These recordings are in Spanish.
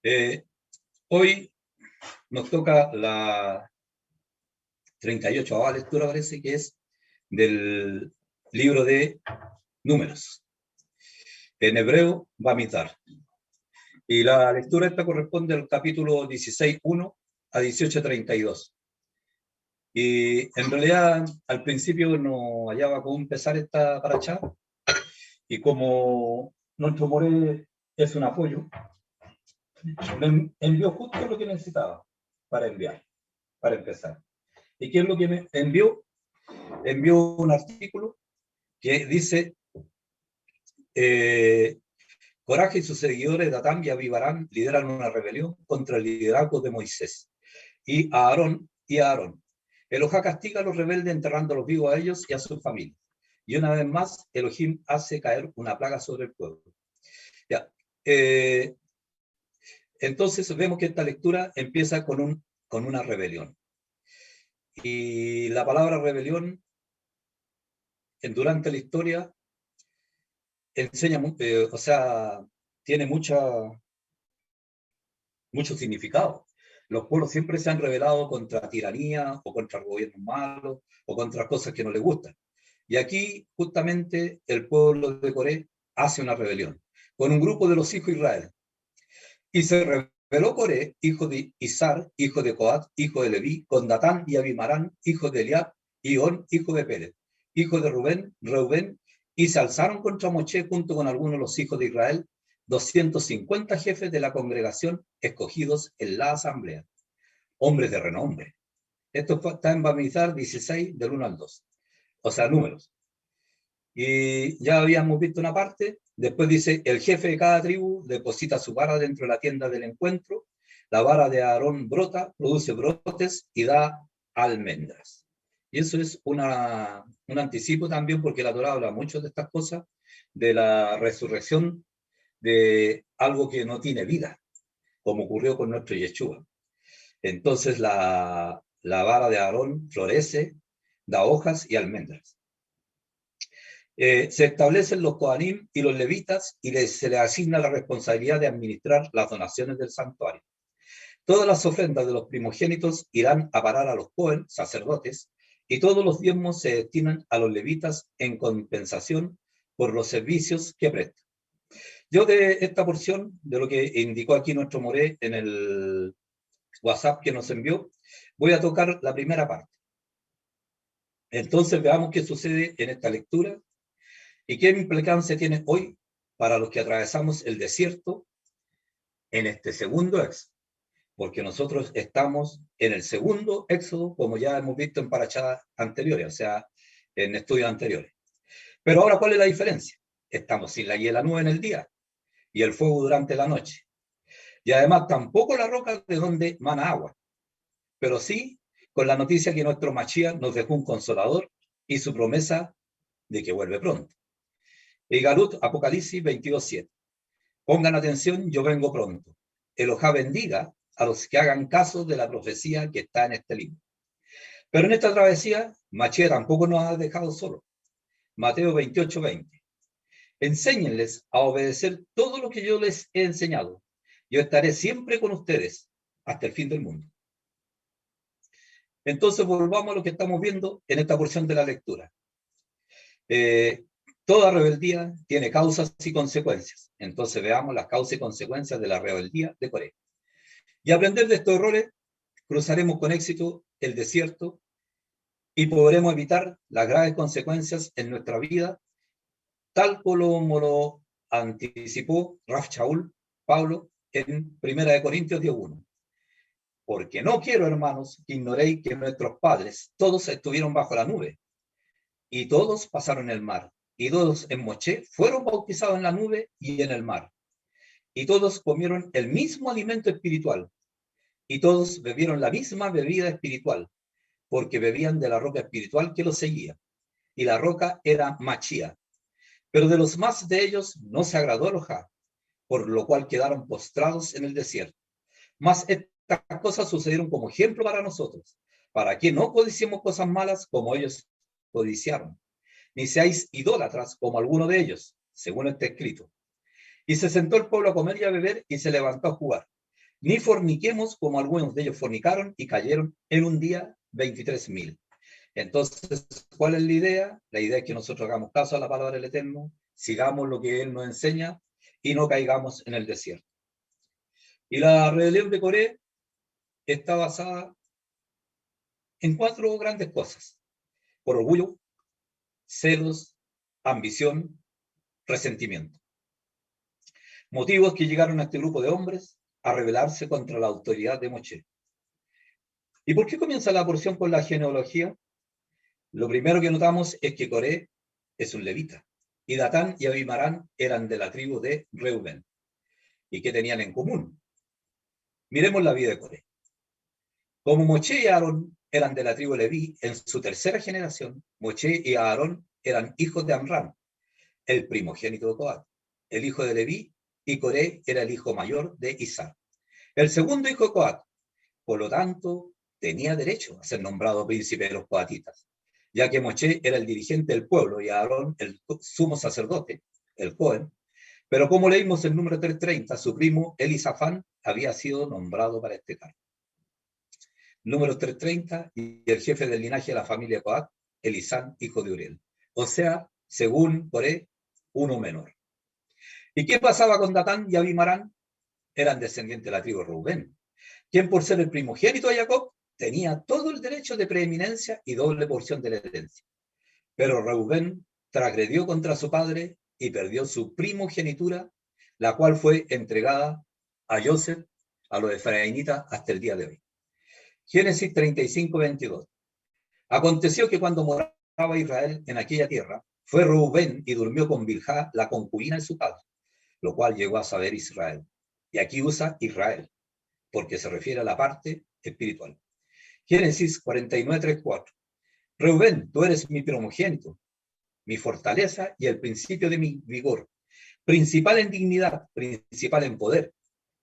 Eh, Hoy nos toca la 38ª lectura, parece que es del libro de Números, en hebreo, Bamidbar. Y la lectura esta corresponde al capítulo 16:1 a 18:32. Y en realidad, al principio no hallaba cómo empezar esta paracha, y como nuestro Moré es un apoyo, me envió justo lo que necesitaba para enviar, para empezar. ¿Y qué es lo que me envió? Envió un artículo que dice: Coraje y sus seguidores Datán y Abivarán lideran una rebelión contra el liderazgo de Moisés y a Aarón. Elohá castiga a los rebeldes enterrándolos vivos a ellos y a sus familias. Y una vez más, Elohim hace caer una plaga sobre el pueblo. Ya. Entonces vemos que esta lectura empieza con una rebelión. Y la palabra rebelión, durante la historia, enseña, tiene mucho significado. Los pueblos siempre se han rebelado contra tiranía o contra gobiernos malos o contra cosas que no les gustan. Y aquí, justamente, el pueblo de Coré hace una rebelión con un grupo de los hijos de Israel. Y se rebeló Coré, hijo de Izar, hijo de Coat, hijo de Leví, con Datán y Abimarán, hijo de Eliab, y On, hijo de Pérez, hijo de Reubén, y se alzaron contra Moché junto con algunos de los hijos de Israel, 250 jefes de la congregación escogidos en la asamblea, hombres de renombre. Esto está en Bamidbar 16, del 1 al 2. O sea, números. Y ya habíamos visto una parte. Después dice: el jefe de cada tribu deposita su vara dentro de la tienda del encuentro. La vara de Aarón brota, produce brotes y da almendras. Y eso es un anticipo también, porque la Torá habla mucho de estas cosas, de la resurrección de algo que no tiene vida, como ocurrió con nuestro Yeshua. Entonces la vara de Aarón florece, da hojas y almendras. Se establecen los Kohanim y los levitas y se les asigna la responsabilidad de administrar las donaciones del santuario. Todas las ofrendas de los primogénitos irán a parar a los Cohen, sacerdotes, y todos los diezmos se destinan a los levitas en compensación por los servicios que prestan. Yo, de esta porción, de lo que indicó aquí nuestro Moré en el WhatsApp que nos envió, voy a tocar la primera parte. Entonces veamos qué sucede en esta lectura y qué implicancia tiene hoy para los que atravesamos el desierto en este segundo éxodo, porque nosotros estamos en el segundo éxodo, como ya hemos visto en parachadas anteriores, o sea, en estudios anteriores. Pero ahora, ¿cuál es la diferencia? Estamos sin la hiela nube en el día y el fuego durante la noche. Y además tampoco la roca de donde mana agua, pero sí con la noticia que nuestro Mashiach nos dejó un consolador y su promesa de que vuelve pronto. Y Galut, Apocalipsis 22:7. Pongan atención, yo vengo pronto. Elohá bendiga a los que hagan caso de la profecía que está en este libro. Pero en esta travesía, Mashiach tampoco nos ha dejado solos. Mateo 28:20. Enséñenles a obedecer todo lo que yo les he enseñado. Yo estaré siempre con ustedes hasta el fin del mundo. Entonces volvamos a lo que estamos viendo en esta porción de la lectura. Toda rebeldía tiene causas y consecuencias. Entonces veamos las causas y consecuencias de la rebeldía de Coré. Y aprender de estos errores, cruzaremos con éxito el desierto y podremos evitar las graves consecuencias en nuestra vida, tal como lo anticipó Rav Shaul, Pablo, en 1 Corintios 10:1. Porque no quiero, hermanos, que ignoréis que nuestros padres todos estuvieron bajo la nube y todos pasaron el mar, y todos en Moché fueron bautizados en la nube y en el mar, y todos comieron el mismo alimento espiritual, y todos bebieron la misma bebida espiritual, porque bebían de la roca espiritual que los seguía, y la roca era Machía. Pero de los más de ellos no se agradó Elohá, por lo cual quedaron postrados en el desierto. Mas estas cosas sucedieron como ejemplo para nosotros, para que no codiciemos cosas malas como ellos codiciaron, ni seáis idólatras como alguno de ellos, según está escrito. Y se sentó el pueblo a comer y a beber, y se levantó a jugar. ni forniquemos como algunos de ellos fornicaron y cayeron en un día 23.000. Entonces, ¿cuál es la idea? La idea es que nosotros hagamos caso a la palabra del Eterno, sigamos lo que Él nos enseña y no caigamos en el desierto. Y la rebelión de Coré está basada en 4 grandes cosas: por orgullo, celos, ambición, resentimiento. Motivos que llegaron a este grupo de hombres a rebelarse contra la autoridad de Moshe. ¿Y por qué comienza la porción con la genealogía? Lo primero que notamos es que Coré es un levita, y Datán y Abimarán eran de la tribu de Reuben. ¿Y qué tenían en común? Miremos la vida de Coré. Como Moshe y Aarón eran de la tribu de Leví, en su tercera generación, Moshe y Aarón eran hijos de Amram, el primogénito de Coat, el hijo de Leví, y Coré era el hijo mayor de Isaac, el segundo hijo de Coat. Por lo tanto, tenía derecho a ser nombrado príncipe de los coatitas, ya que Moshe era el dirigente del pueblo y Aarón el sumo sacerdote, el Cohen. Pero como leímos el número 330, su primo Elisafán había sido nombrado para este cargo. Número 330, y el jefe del linaje de la familia Coat, Elisán, hijo de Uriel. O sea, según Coré, uno menor. ¿Y qué pasaba con Datán y Abimarán? Eran descendientes de la tribu de Rubén, quien por ser el primogénito de Jacob tenía todo el derecho de preeminencia y doble porción de la herencia. Pero Rubén transgredió contra su padre y perdió su primogenitura, la cual fue entregada a Joseph, a los efraimitas, hasta el día de hoy. Génesis 35, 22. Aconteció que cuando moraba Israel en aquella tierra, fue Rubén y durmió con Bilhá, la concubina de su padre, lo cual llegó a saber Israel. Y aquí usa Israel, porque se refiere a la parte espiritual. Génesis 49, 3, 4. Rubén, tú eres mi primogénito, mi fortaleza y el principio de mi vigor, principal en dignidad, principal en poder,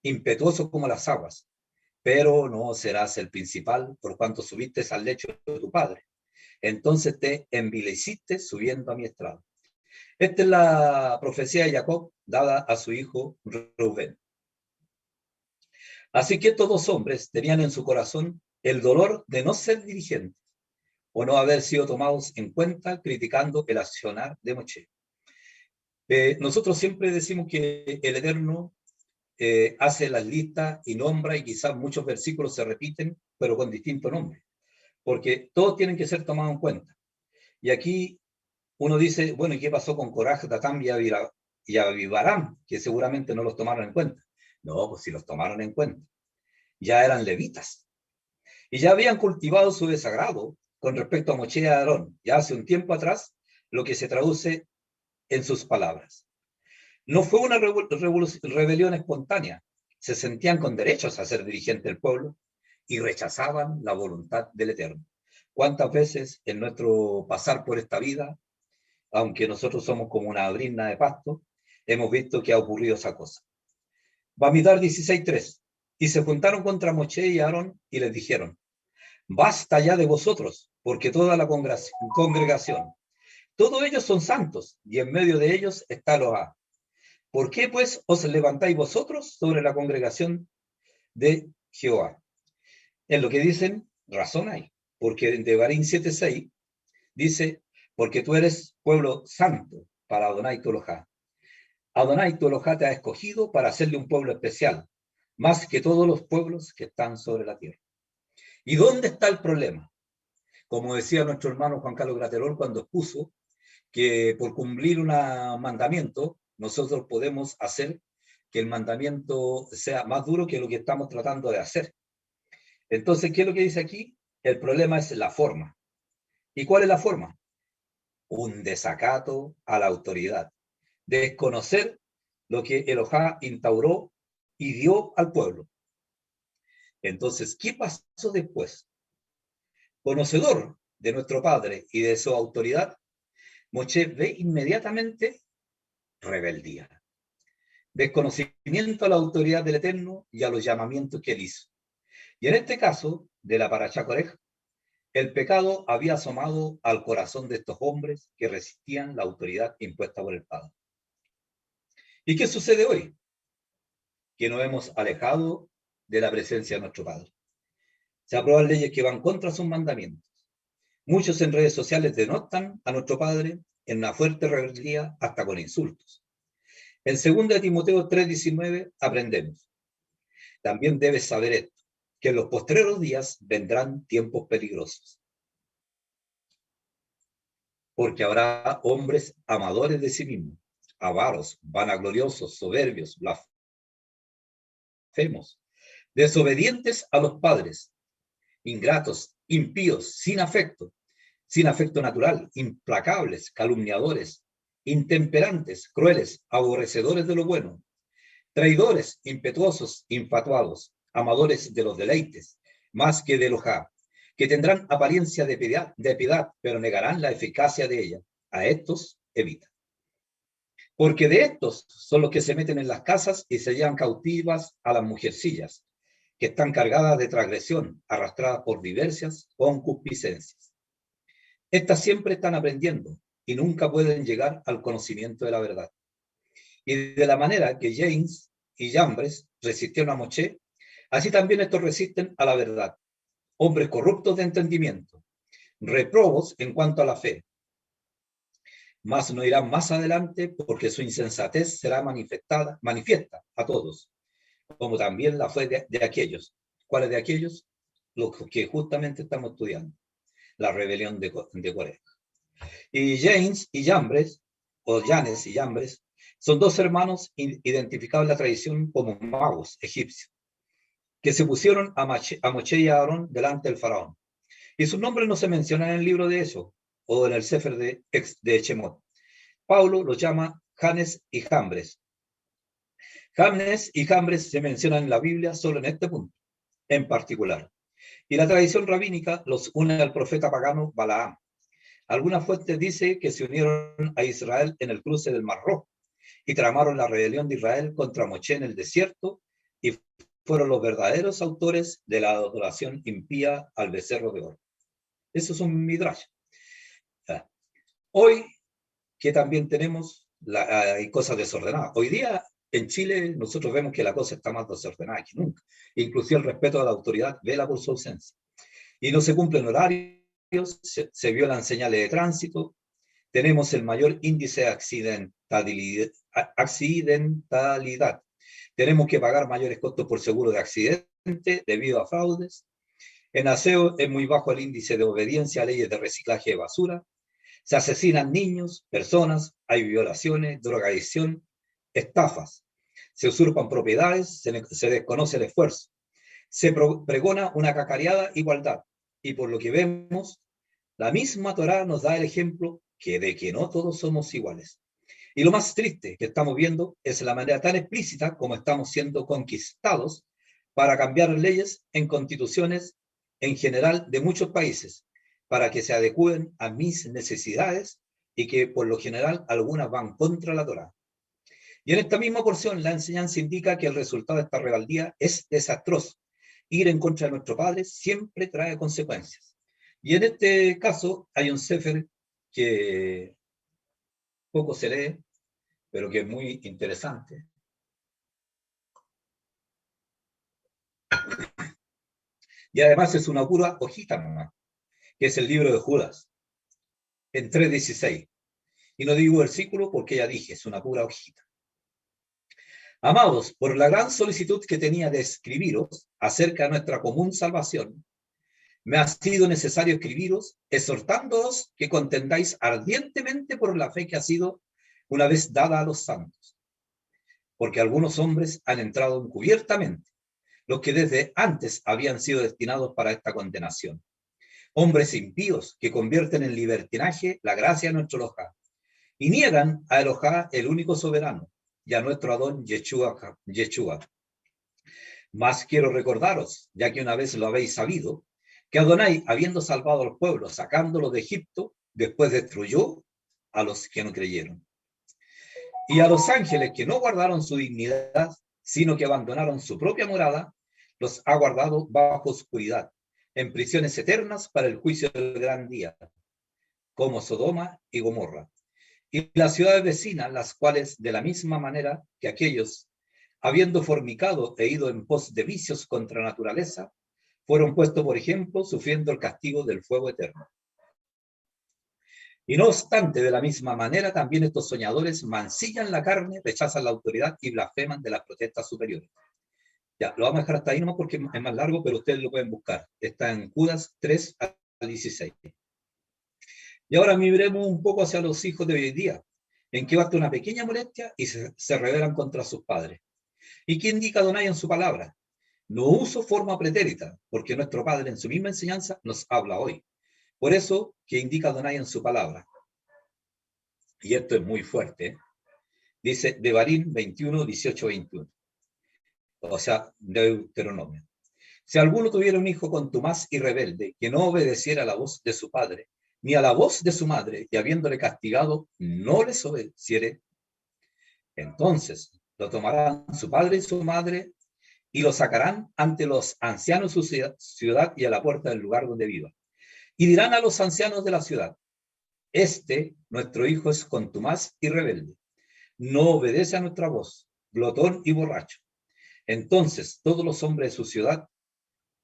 impetuoso como las aguas, pero no serás el principal por cuanto subiste al lecho de tu padre. Entonces te envileciste subiendo a mi estrado. Esta es la profecía de Jacob dada a su hijo Rubén. Así que estos dos hombres tenían en su corazón el dolor de no ser dirigentes o no haber sido tomados en cuenta criticando el accionar de Moshe. Nosotros siempre decimos que el Eterno hace las listas y nombra, y quizás muchos versículos se repiten, pero con distinto nombre, porque todos tienen que ser tomados en cuenta. Y aquí uno dice, bueno, ¿y qué pasó con Coraj, Datán y Abimarán? Que seguramente no los tomaron en cuenta. No, pues si los tomaron en cuenta. Ya eran levitas. Y ya habían cultivado su desagrado con respecto a Moshe y Aarón, ya hace un tiempo atrás, lo que se traduce en sus palabras. No fue una rebelión espontánea. Se sentían con derechos a ser dirigentes del pueblo y rechazaban la voluntad del Eterno. ¿Cuántas veces en nuestro pasar por esta vida, aunque nosotros somos como una brizna de pasto, hemos visto que ha ocurrido esa cosa? Bamidbar 16:3. Y se juntaron contra Moshe y Aarón y les dijeron: basta ya de vosotros, porque toda la congregación, todos ellos son santos, y en medio de ellos está Elohá. ¿Por qué pues os levantáis vosotros sobre la congregación de Jehová? En lo que dicen, razón hay, porque en Devarim 7:6 dice: porque tú eres pueblo santo para Adonai tu Elohá. Adonai tu Elohá te ha escogido para hacerle un pueblo especial, más que todos los pueblos que están sobre la tierra. ¿Y dónde está el problema? Como decía nuestro hermano Juan Carlos Graterol cuando expuso que por cumplir un mandamiento, nosotros podemos hacer que el mandamiento sea más duro que lo que estamos tratando de hacer. Entonces, ¿qué es lo que dice aquí? El problema es la forma. ¿Y cuál es la forma? Un desacato a la autoridad, desconocer lo que Elohá instauró y dio al pueblo. Entonces, ¿qué pasó después? Conocedor de nuestro Padre y de su autoridad, Moshe ve inmediatamente rebeldía, desconocimiento a la autoridad del Eterno y a los llamamientos que él hizo. Y en este caso, de la Parashá Korech, el pecado había asomado al corazón de estos hombres que resistían la autoridad impuesta por el Padre. ¿Y qué sucede hoy? Que nos hemos alejado de la presencia de nuestro Padre. Se aprueban leyes que van contra sus mandamientos. Muchos en redes sociales denotan a nuestro Padre en una fuerte rebeldía, hasta con insultos. En 2 Timoteo 3:19 aprendemos: también debes saber esto, que en los postreros días vendrán tiempos peligrosos, porque habrá hombres amadores de sí mismos, avaros, vanagloriosos, soberbios, blasfemos, desobedientes a los padres, ingratos, impíos, sin afecto natural, implacables, calumniadores, intemperantes, crueles, aborrecedores de lo bueno, traidores, impetuosos, infatuados, amadores de los deleites, más que de enojar, que tendrán apariencia de piedad, pero negarán la eficacia de ella. A estos evita. Porque de estos son los que se meten en las casas y se llevan cautivas a las mujercillas, que están cargadas de transgresión, arrastradas por diversas concupiscencias. Estas siempre están aprendiendo y nunca pueden llegar al conocimiento de la verdad. Y de la manera que James y Jambres resistieron a Moshe, así también estos resisten a la verdad. Hombres corruptos de entendimiento, reprobos en cuanto a la fe. Mas no irán más adelante, porque su insensatez será manifiesta a todos, como también la fue de aquellos. ¿Cuáles de aquellos? Los que justamente estamos estudiando. La rebelión de Corea. Y James y Jambres, o Janes y Jambres, son dos hermanos identificados en la tradición como magos egipcios, que se pusieron a Moshe y a Aarón delante del faraón. Y sus nombres no se mencionan en el libro de eso, o en el Sefer de Shemot. Pablo los llama Janes y Jambres. Janes y Jambres se mencionan en la Biblia solo en este punto, en particular. Y la tradición rabínica los une al profeta pagano Balaam. Algunas fuentes dicen que se unieron a Israel en el cruce del Mar Rojo y tramaron la rebelión de Israel contra Moshe en el desierto, y fueron los verdaderos autores de la adoración impía al becerro de oro. Eso es un midrash. Hoy, que también tenemos hay cosas desordenadas. Hoy día, en Chile, nosotros vemos que la cosa está más desordenada que nunca. Inclusive el respeto a la autoridad vela por su ausencia. Y no se cumplen horarios, se violan señales de tránsito, tenemos el mayor índice de accidentalidad. Tenemos que pagar mayores costos por seguro de accidente debido a fraudes. En aseo es muy bajo el índice de obediencia a leyes de reciclaje de basura. Se asesinan niños, personas, hay violaciones, drogadicción, estafas. Se usurpan propiedades, se desconoce el esfuerzo. Se pregona una cacareada igualdad. Y por lo que vemos, la misma Torá nos da el ejemplo de que no todos somos iguales. Y lo más triste que estamos viendo es la manera tan explícita como estamos siendo conquistados para cambiar leyes en constituciones en general de muchos países, para que se adecúen a mis necesidades y que por lo general algunas van contra la Torá. Y en esta misma porción la enseñanza indica que el resultado de esta rebeldía es desastroso. Ir en contra de nuestro Padre siempre trae consecuencias. Y en este caso hay un sefer que poco se lee, pero que es muy interesante. Y además es una pura hojita nomás, que es el libro de Judas, en 3:16. Y no digo versículo porque ya dije, es una pura hojita. Amados, por la gran solicitud que tenía de escribiros acerca de nuestra común salvación, me ha sido necesario escribiros, exhortándoos que contendáis ardientemente por la fe que ha sido una vez dada a los santos. Porque algunos hombres han entrado encubiertamente, los que desde antes habían sido destinados para esta condenación. Hombres impíos que convierten en libertinaje la gracia de nuestro Elohá, y niegan a Elohá, el único soberano, y a nuestro Adón Yeshua. Mas quiero recordaros, ya que una vez lo habéis sabido, que Adonai, habiendo salvado al pueblo, sacándolo de Egipto, después destruyó a los que no creyeron. Y a los ángeles que no guardaron su dignidad, sino que abandonaron su propia morada, los ha guardado bajo oscuridad, en prisiones eternas para el juicio del gran día, como Sodoma y Gomorra. Y las ciudades vecinas, las cuales de la misma manera que aquellos habiendo fornicado e ido en pos de vicios contra naturaleza, fueron puestos, por ejemplo, sufriendo el castigo del fuego eterno. Y no obstante, de la misma manera, también estos soñadores mancillan la carne, rechazan la autoridad y blasfeman de las protestas superiores. Ya, lo vamos a dejar hasta ahí nomás porque es más largo, pero ustedes lo pueden buscar. Está en Judas 3 al 16. Y ahora miremos un poco hacia los hijos de hoy día, en que basta una pequeña molestia y se rebelan contra sus padres. ¿Y qué indica Adonai en su palabra? No uso forma pretérita, porque nuestro Padre en su misma enseñanza nos habla hoy. Por eso que indica Adonai en su palabra. Y esto es muy fuerte, ¿eh? Dice Devarim 21, 18, 21. O sea, Deuteronomio. Si alguno tuviera un hijo contumaz y rebelde, que no obedeciera a la voz de su padre, ni a la voz de su madre, y habiéndole castigado, no les obedeciere, entonces lo tomarán su padre y su madre, y lo sacarán ante los ancianos de su ciudad y a la puerta del lugar donde viva. Y dirán a los ancianos de la ciudad, nuestro hijo es contumaz y rebelde, no obedece a nuestra voz, glotón y borracho. Entonces todos los hombres de su ciudad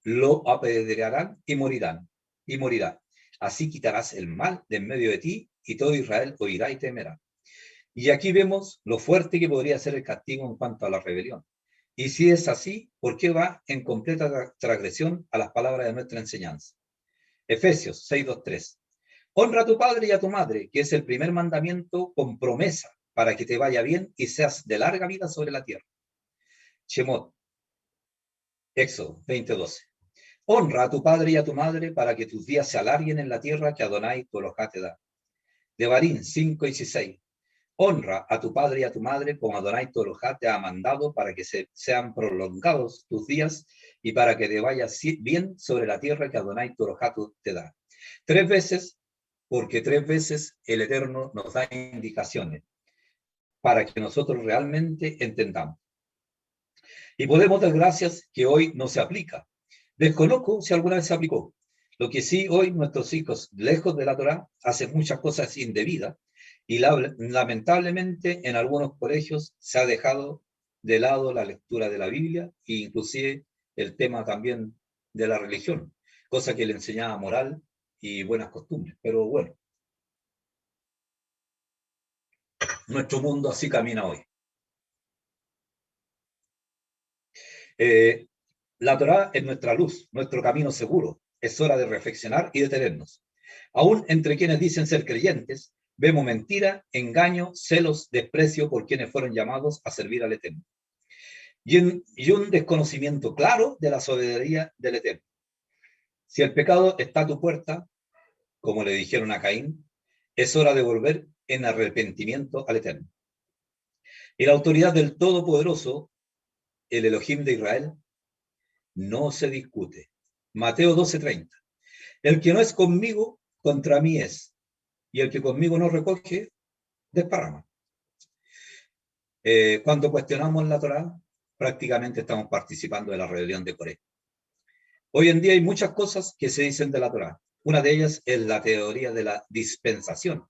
lo apedrearán y morirá. Así quitarás el mal de en medio de ti, y todo Israel oirá y temerá. Y aquí vemos lo fuerte que podría ser el castigo en cuanto a la rebelión. Y si es así, ¿por qué va en completa transgresión a las palabras de nuestra enseñanza? Efesios 6:2-3. Honra a tu padre y a tu madre, que es el primer mandamiento con promesa, para que te vaya bien y seas de larga vida sobre la tierra. Shemot, Éxodo 20:12. Honra a tu padre y a tu madre para que tus días se alarguen en la tierra que Adonai tu Elohá te da. Devarim 5:16. Honra a tu padre y a tu madre como Adonai tu Elohá te ha mandado para que sean prolongados tus días y para que te vayas bien sobre la tierra que Adonai tu Elohá te da. 3 veces, porque 3 veces el Eterno nos da indicaciones para que nosotros realmente entendamos. Y podemos dar gracias que hoy no se aplica. Desconozco si alguna vez se aplicó. Lo que sí, hoy nuestros hijos, lejos de la Torá, hacen muchas cosas indebidas y lamentablemente en algunos colegios se ha dejado de lado la lectura de la Biblia e inclusive el tema también de la religión, cosa que le enseñaba moral y buenas costumbres. Pero bueno, nuestro mundo así camina hoy. La Torá es nuestra luz, nuestro camino seguro. Es hora de reflexionar y detenernos. Aún entre quienes dicen ser creyentes, vemos mentira, engaño, celos, desprecio por quienes fueron llamados a servir al Eterno. Y un desconocimiento claro de la soberanía del Eterno. Si el pecado está a tu puerta, como le dijeron a Caín, es hora de volver en arrepentimiento al Eterno. Y la autoridad del Todopoderoso, el Elohim de Israel, no se discute. Mateo 12:30. El que no es conmigo, contra mí es. Y el que conmigo no recoge, desparrama. Cuando cuestionamos la Torá, prácticamente estamos participando de la rebelión de Coré. Hoy en día hay muchas cosas que se dicen de la Torá. Una de ellas es la teoría de la dispensación,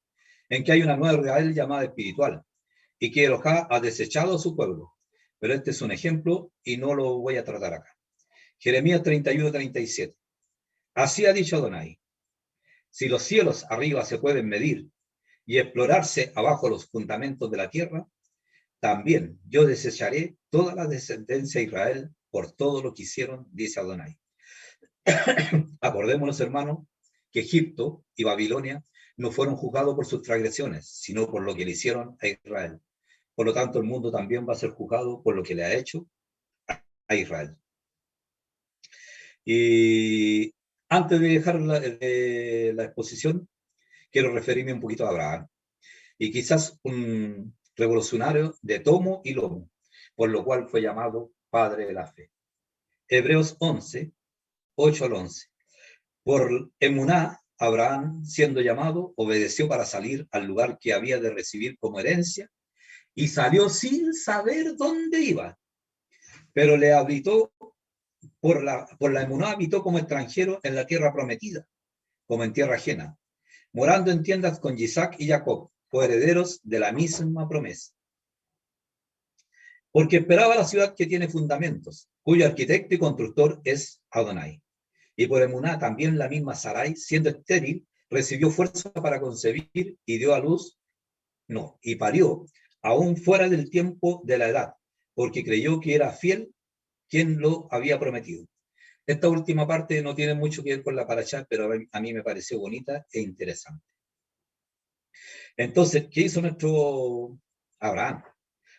en que hay una nueva Israel llamada espiritual, y que Elohá ha desechado a su pueblo. Pero este es un ejemplo y no lo voy a tratar acá. Jeremías 31:37. Así ha dicho Adonai: si los cielos arriba se pueden medir y explorarse abajo los fundamentos de la tierra, también yo desecharé toda la descendencia de Israel por todo lo que hicieron, dice Adonai. Acordémonos, hermanos, que Egipto y Babilonia no fueron juzgados por sus transgresiones, sino por lo que le hicieron a Israel. Por lo tanto, el mundo también va a ser juzgado por lo que le ha hecho a Israel. Y antes de dejar la exposición, quiero referirme un poquito a Abraham. Y quizás un revolucionario de tomo y lomo, por lo cual fue llamado padre de la fe. Hebreos 11, 8 al 11. Por emuná, Abraham, siendo llamado, obedeció para salir al lugar que había de recibir como herencia y salió sin saber dónde iba. Pero le habitó, por la emuná, habitó como extranjero en la tierra prometida, como en tierra ajena, morando en tiendas con Isaac y Jacob, coherederos de la misma promesa. porque esperaba la ciudad que tiene fundamentos, cuyo arquitecto y constructor es Adonai. Y por emuná también la misma Sarai, siendo estéril, recibió fuerza para concebir y dio a luz, no, y parió, aún fuera del tiempo de la edad, porque creyó que era fiel quien lo había prometido. Esta última parte no tiene mucho que ver con la parashá, pero a mí me pareció bonita e interesante. Entonces, ¿qué hizo nuestro Abraham?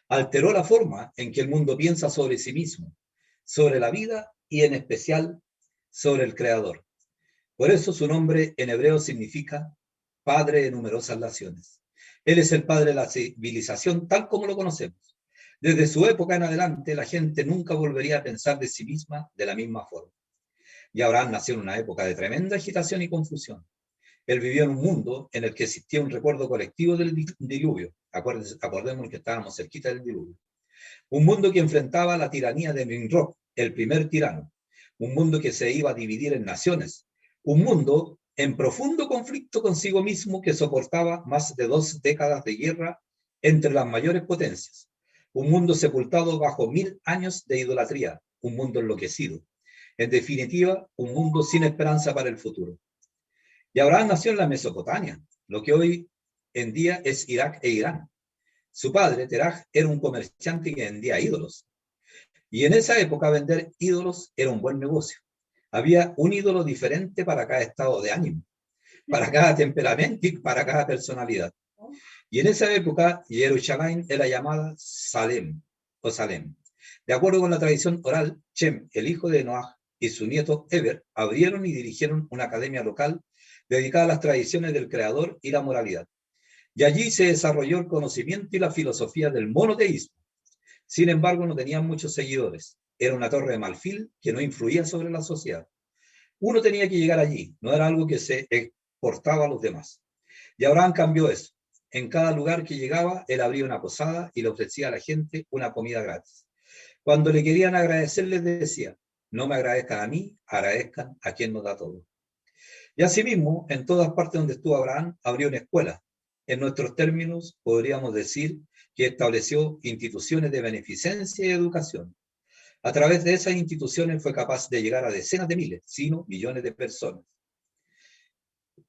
Alteró la forma en que el mundo piensa sobre sí mismo, sobre la vida y en especial sobre el Creador. Por eso su nombre en hebreo significa Padre de numerosas naciones. Él es el padre de la civilización tal como lo conocemos. Desde su época en adelante, la gente nunca volvería a pensar de sí misma de la misma forma. Y Abraham nació en una época de tremenda agitación y confusión. Él vivió en un mundo en el que existía un recuerdo colectivo del diluvio. Acordémonos que estábamos cerquita del diluvio. Un mundo que enfrentaba la tiranía de Nimrod, el primer tirano. Un mundo que se iba a dividir en naciones. Un mundo en profundo conflicto consigo mismo que soportaba más de 2 décadas de guerra entre las mayores potencias. Un mundo sepultado bajo 1000 años de idolatría. Un mundo enloquecido. En definitiva, un mundo sin esperanza para el futuro. Y Abraham nació en la Mesopotamia, lo que hoy en día es Irak e Irán. Su padre, Teraj, era un comerciante que vendía ídolos. Y en esa época vender ídolos era un buen negocio. Había un ídolo diferente para cada estado de ánimo, para cada temperamento y para cada personalidad. Y en esa época, Jerusalén era llamada Salem o Salem. De acuerdo con la tradición oral, Shem, el hijo de Noah, y su nieto Eber abrieron y dirigieron una academia local dedicada a las tradiciones del creador y la moralidad. Y allí se desarrolló el conocimiento y la filosofía del monoteísmo. Sin embargo, no tenían muchos seguidores. Era una torre de marfil que no influía sobre la sociedad. Uno tenía que llegar allí, no era algo que se exportaba a los demás. Y Abraham cambió eso. En cada lugar que llegaba, él abría una posada y le ofrecía a la gente una comida gratis. Cuando le querían agradecer, les decía, no me agradezcan a mí, agradezcan a quien nos da todo. Y asimismo, en todas partes donde estuvo Abraham, abrió una escuela. En nuestros términos, podríamos decir que estableció instituciones de beneficencia y educación. A través de esas instituciones fue capaz de llegar a decenas de miles, sino millones de personas.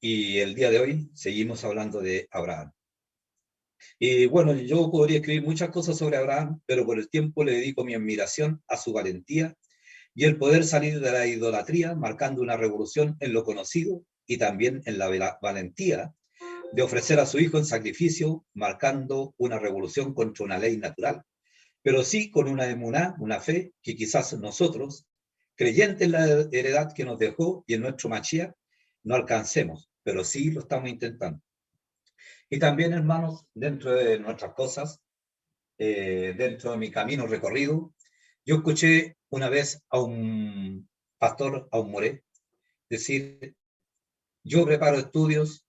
Y el día de hoy seguimos hablando de Abraham. Y bueno, yo podría escribir muchas cosas sobre Abraham, pero por el tiempo le dedico mi admiración a su valentía y el poder salir de la idolatría, marcando una revolución en lo conocido y también en la valentía de ofrecer a su hijo en sacrificio, marcando una revolución contra una ley natural, pero sí con una emuná, una fe que quizás nosotros, creyentes en la heredad que nos dejó y en nuestro Mashiach, no alcancemos, pero sí lo estamos intentando. Y también, hermanos, dentro de nuestras cosas, dentro de mi camino recorrido, yo escuché una vez a un pastor, a un moré, decir, yo preparo estudios,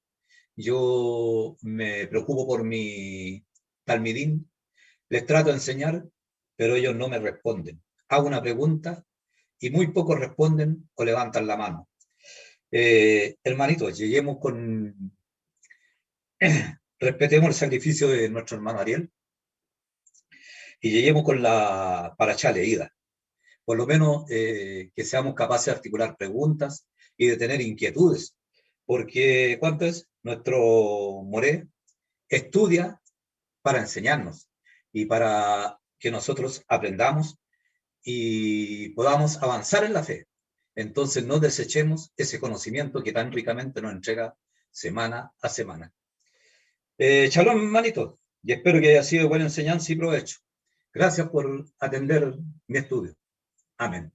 yo me preocupo por mi talmidín, les trato de enseñar, pero ellos no me responden. Hago una pregunta y muy pocos responden o levantan la mano. Hermanitos, lleguemos con... respetemos el sacrificio de nuestro hermano Ariel y lleguemos con la parashá leída. Por lo menos que seamos capaces de articular preguntas y de tener inquietudes. Porque, ¿cuánto es? Nuestro Moré estudia para enseñarnos y para que nosotros aprendamos y podamos avanzar en la fe. Entonces no desechemos ese conocimiento que tan ricamente nos entrega semana a semana. Shalom, hermanito, y espero que haya sido de buena enseñanza y provecho. Gracias por atender mi estudio. Amén.